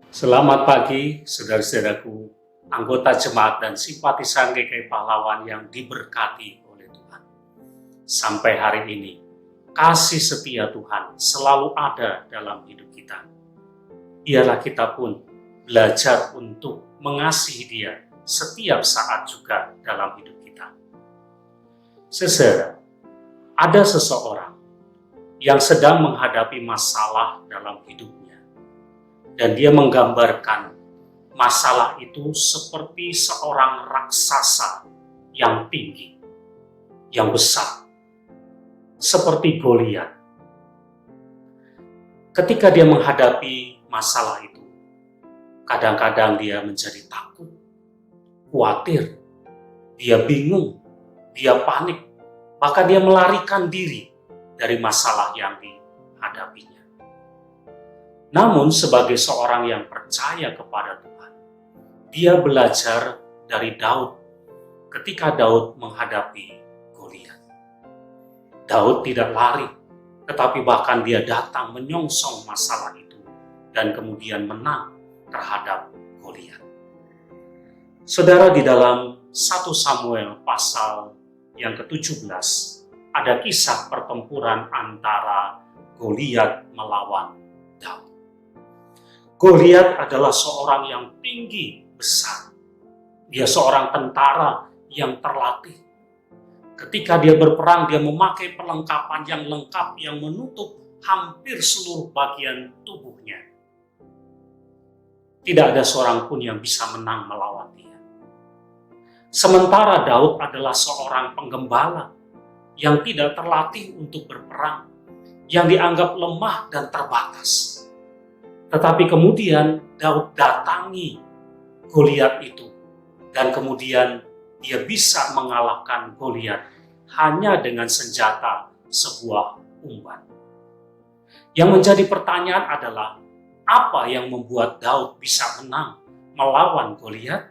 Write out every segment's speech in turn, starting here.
Selamat pagi, saudara-saudaraku, anggota jemaat dan simpatisan GKI Pahlawan yang diberkati oleh Tuhan. Sampai hari ini, kasih setia Tuhan selalu ada dalam hidup kita. Biarlah kita pun belajar untuk mengasihi Dia setiap saat juga dalam hidup kita. Saudara, ada seseorang yang sedang menghadapi masalah dalam hidupnya. Dan dia menggambarkan masalah itu seperti seorang raksasa yang tinggi, yang besar, seperti Goliat. Ketika dia menghadapi masalah itu, kadang-kadang dia menjadi takut, khawatir, dia bingung, dia panik, bahkan dia melarikan diri dari masalah yang dihadapinya. Namun sebagai seorang yang percaya kepada Tuhan, dia belajar dari Daud ketika Daud menghadapi Goliat. Daud tidak lari, tetapi bahkan dia datang menyongsong masalah itu dan kemudian menang terhadap Goliat. Saudara, di dalam 1 Samuel pasal yang ke-17 ada kisah pertempuran antara Goliat melawan Daud. Goliat adalah seorang yang tinggi, besar. Dia seorang tentara yang terlatih. Ketika dia berperang, dia memakai perlengkapan yang lengkap yang menutup hampir seluruh bagian tubuhnya. Tidak ada seorang pun yang bisa menang melawan dia. Sementara Daud adalah seorang penggembala yang tidak terlatih untuk berperang, yang dianggap lemah dan terbatas. Tetapi kemudian Daud datangi Goliat itu, dan kemudian dia bisa mengalahkan Goliat hanya dengan senjata sebuah umban. Yang menjadi pertanyaan adalah, apa yang membuat Daud bisa menang melawan Goliat?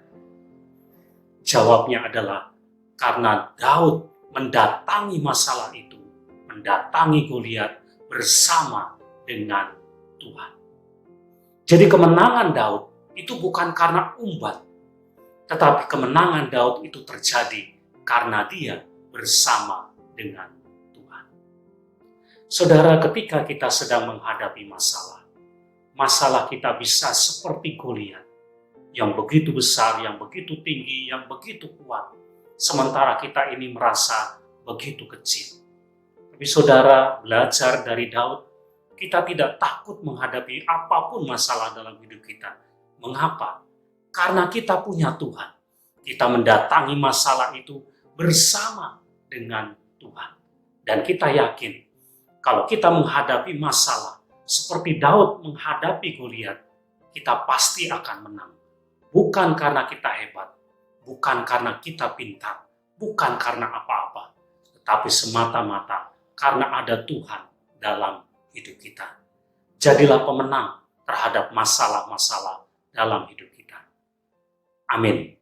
Jawabnya adalah karena Daud mendatangi masalah itu, mendatangi Goliat bersama dengan Tuhan. Jadi kemenangan Daud itu bukan karena umban, tetapi kemenangan Daud itu terjadi karena dia bersama dengan Tuhan. Saudara, ketika kita sedang menghadapi masalah kita bisa seperti Goliat, yang begitu besar, yang begitu tinggi, yang begitu kuat, sementara kita ini merasa begitu kecil. Tapi saudara, belajar dari Daud, kita tidak takut menghadapi apapun masalah dalam hidup kita. Mengapa? Karena kita punya Tuhan. Kita mendatangi masalah itu bersama dengan Tuhan. Dan kita yakin, kalau kita menghadapi masalah seperti Daud menghadapi Goliat, kita pasti akan menang. Bukan karena kita hebat, bukan karena kita pintar, bukan karena apa-apa, tetapi semata-mata karena ada Tuhan dalam hidup kita. Jadilah pemenang terhadap masalah-masalah dalam hidup kita. Amin.